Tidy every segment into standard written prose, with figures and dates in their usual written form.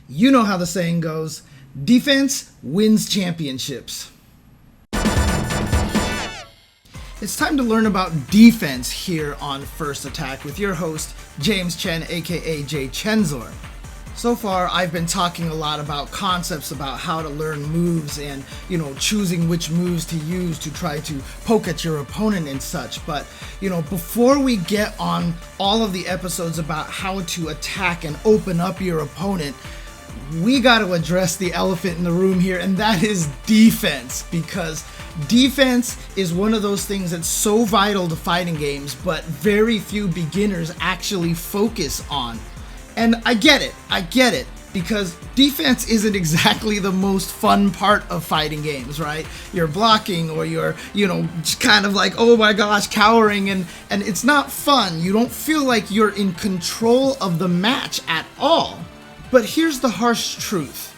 You know how the saying goes, defense wins championships. It's time to learn about defense here on First Attack with your host, James Chen, aka Jay Chenzor. So far, I've been talking a lot about concepts about how to learn moves and, choosing which moves to use to try to poke at your opponent and such. But, before we get on all of the episodes about how to attack and open up your opponent, we got to address the elephant in the room here, and that is defense, because defense is one of those things that's so vital to fighting games, but very few beginners actually focus on. And I get it, because defense isn't exactly the most fun part of fighting games, right? You're blocking, or you're, just kind of like, oh my gosh, cowering, and it's not fun. You don't feel like you're in control of the match at all. But here's the harsh truth.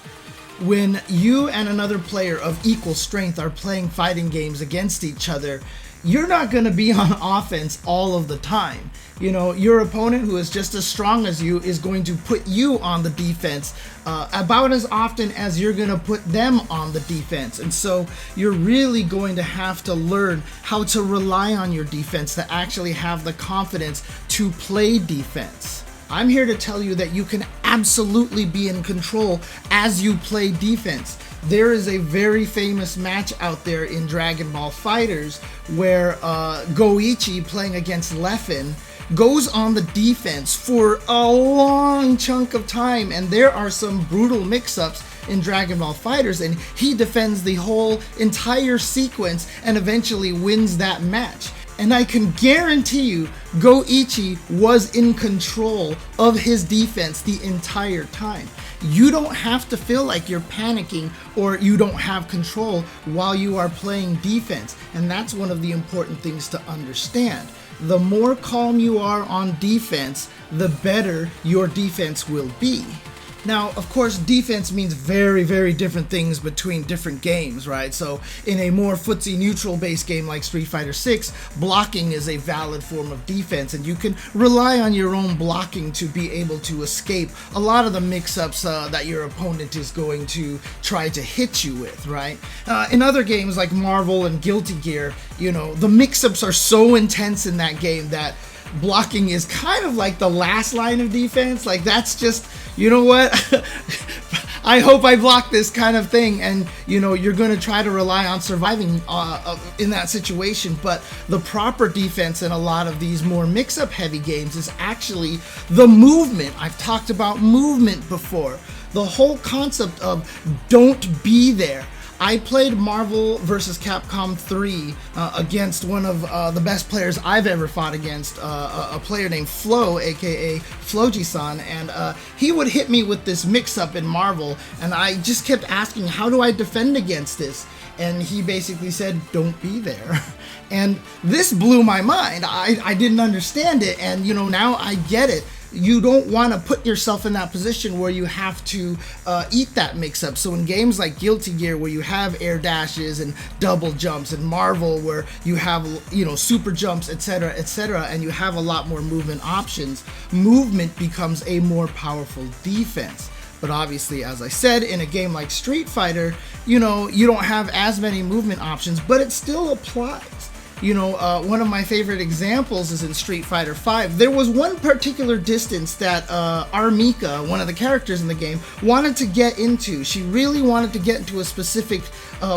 When you and another player of equal strength are playing fighting games against each other, you're not going to be on offense all of the time. Your opponent, who is just as strong as you, is going to put you on the defense about as often as you're going to put them on the defense. And so you're really going to have to learn how to rely on your defense to actually have the confidence to play defense. I'm here to tell you that you can absolutely be in control as you play defense. There is a very famous match out there in Dragon Ball FighterZ where Goichi, playing against Leffen, goes on the defense for a long chunk of time, and there are some brutal mix-ups in Dragon Ball FighterZ, and he defends the whole entire sequence and eventually wins that match. And I can guarantee you, Goichi was in control of his defense the entire time. You don't have to feel like you're panicking or you don't have control while you are playing defense. And that's one of the important things to understand. The more calm you are on defense, the better your defense will be. Now, of course, defense means very, very different things between different games, right? So in a more footsie neutral based game like Street Fighter 6, blocking is a valid form of defense, and you can rely on your own blocking to be able to escape a lot of the mix-ups that your opponent is going to try to hit you with, right? In other games like Marvel and Guilty Gear, the mix-ups are so intense in that game that blocking is kind of like the last line of defense. Like, that's just, what? I hope I block this kind of thing. And, you're going to try to rely on surviving in that situation. But the proper defense in a lot of these more mix-up heavy games is actually the movement. I've talked about movement before. The whole concept of don't be there. I played Marvel vs. Capcom 3 against one of the best players I've ever fought against, a player named Flo, aka Floji-san, and he would hit me with this mix-up in Marvel, and I just kept asking, how do I defend against this? And he basically said, don't be there. And this blew my mind. I didn't understand it, and now I get it. You don't want to put yourself in that position where you have to eat that mix-up. So in games like Guilty Gear, where you have air dashes and double jumps, and Marvel, where you have super jumps, etc., and you have a lot more movement options, movement becomes a more powerful defense. But obviously, as I said, in a game like Street Fighter, you don't have as many movement options, but it still applies. One of my favorite examples is in Street Fighter V. There was one particular distance that Armika, one of the characters in the game, wanted to get into. She really wanted to get into a specific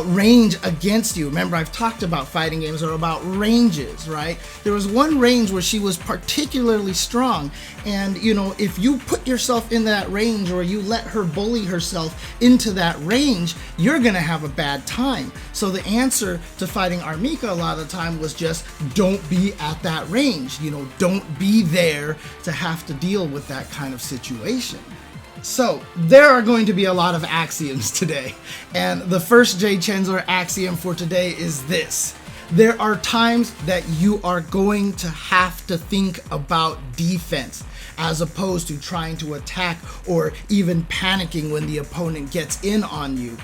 range against you. Remember, I've talked about fighting games are about ranges, right? There was one range where she was particularly strong, and if you put yourself in that range, or you let her bully herself into that range, you're gonna have a bad time. So the answer to fighting Armika a lot of the time was just don't be at that range. Don't be there to have to deal with that kind of situation. So there are going to be a lot of axioms today, and the first Jay Chenzor axiom for today is this: there are times that you are going to have to think about defense as opposed to trying to attack or even panicking when the opponent gets in on you.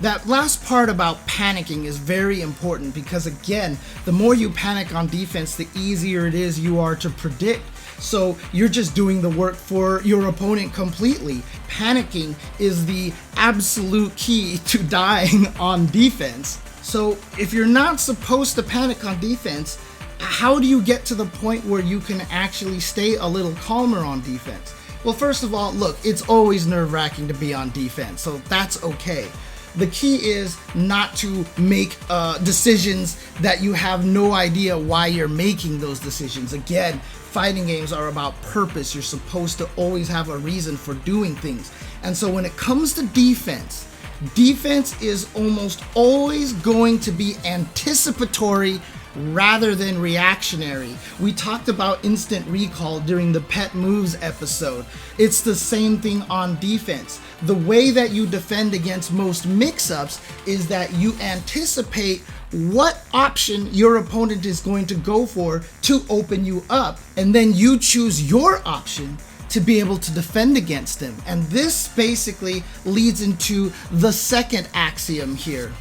That last part about panicking is very important because, again, the more you panic on defense, the easier it is you are to predict. So you're just doing the work for your opponent completely. Panicking is the absolute key to dying on defense. So if you're not supposed to panic on defense, how do you get to the point where you can actually stay a little calmer on defense? Well, first of all, look, it's always nerve-wracking to be on defense, so that's okay. The key is not to make decisions that you have no idea why you're making those decisions. Again, fighting games are about purpose. You're supposed to always have a reason for doing things. And so when it comes to defense, defense is almost always going to be anticipatory rather than reactionary. We talked about instant recall during the pet moves episode. It's the same thing on defense. The way that you defend against most mix-ups is that you anticipate what option your opponent is going to go for to open you up, and then you choose your option to be able to defend against them. And this basically leads into the second axiom here.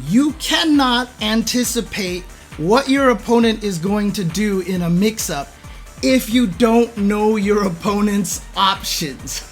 You cannot anticipate what your opponent is going to do in a mix-up if you don't know your opponent's options.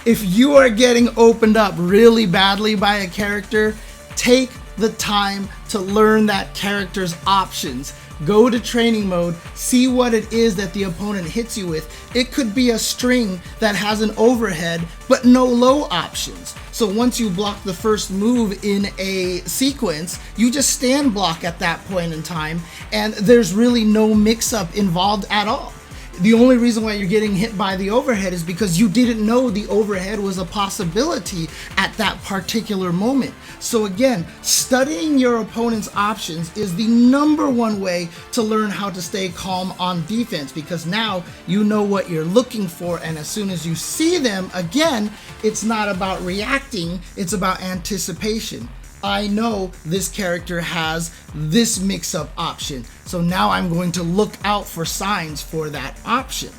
If you are getting opened up really badly by a character, take the time to learn that character's options. Go to training mode, see what it is that the opponent hits you with. It could be a string that has an overhead but no low options. So once you block the first move in a sequence, you just stand block at that point in time, and there's really no mix-up involved at all. The only reason why you're getting hit by the overhead is because you didn't know the overhead was a possibility at that particular moment. So again, studying your opponent's options is the number one way to learn how to stay calm on defense, because now you know what you're looking for, and as soon as you see them, again, it's not about reacting, it's about anticipation. I know this character has this mix-up option, so now I'm going to look out for signs for that option.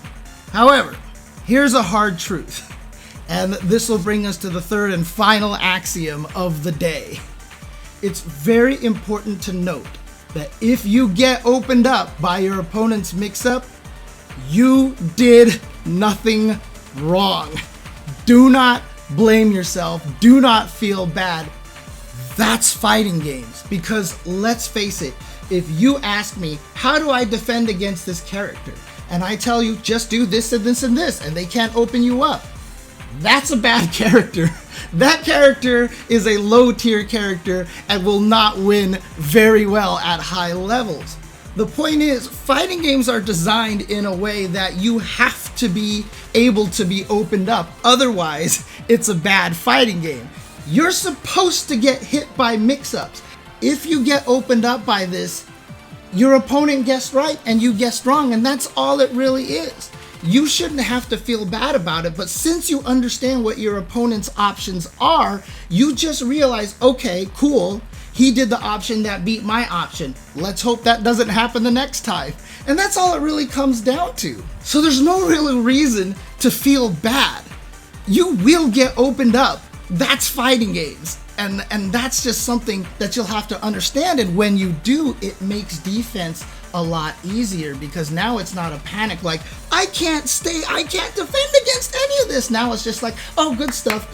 However, here's a hard truth, and this will bring us to the third and final axiom of the day. It's very important to note that if you get opened up by your opponent's mix-up, you did nothing wrong. Do not blame yourself. Do not feel bad. That's fighting games, because let's face it, if you ask me, how do I defend against this character? And I tell you, just do this and this and this, and they can't open you up. That's a bad character. That character is a low tier character and will not win very well at high levels. The point is, fighting games are designed in a way that you have to be able to be opened up. Otherwise, it's a bad fighting game. You're supposed to get hit by mix-ups. If you get opened up by this, your opponent guessed right and you guessed wrong, and that's all it really is. You shouldn't have to feel bad about it, but since you understand what your opponent's options are, you just realize, okay, cool, he did the option that beat my option. Let's hope that doesn't happen the next time. And that's all it really comes down to. So there's no real reason to feel bad. You will get opened up. That's fighting games, and that's just something that you'll have to understand, and when you do, it makes defense a lot easier, because now it's not a panic like, I can't defend against any of this. Now it's just like, oh, good stuff,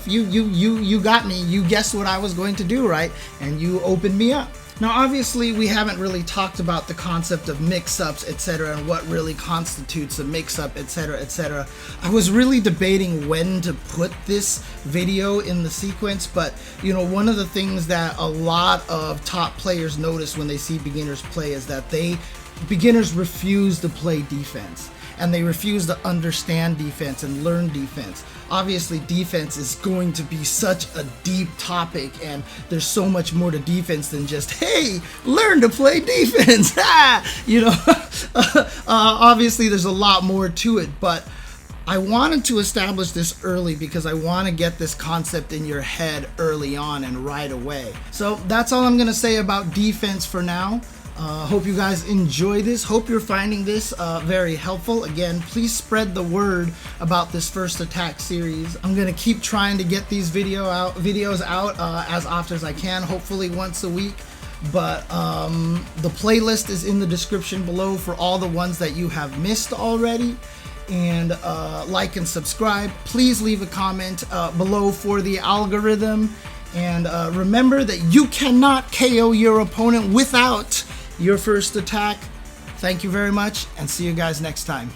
you got me, you guessed what I was going to do, right? And you opened me up. Now, obviously, we haven't really talked about the concept of mix-ups, etc., and what really constitutes a mix-up, etc., etc. I was really debating when to put this video in the sequence, but, you know, one of the things that a lot of top players notice when they see beginners play is that beginners refuse to play defense, and they refuse to understand defense and learn defense. Obviously, defense is going to be such a deep topic, and there's so much more to defense than just, hey, learn to play defense. You know, obviously there's a lot more to it, but I wanted to establish this early because I want to get this concept in your head early on and right away. So that's all I'm going to say about defense for now. Hope you guys enjoy this. Hope you're finding this very helpful. Again, please spread the word about this first attack series. I'm gonna keep trying to get these videos out as often as I can, hopefully once a week. But the playlist is in the description below for all the ones that you have missed already. And like and subscribe. Please leave a comment below for the algorithm. And remember that you cannot KO your opponent without your first attack. Thank you very much, and see you guys next time.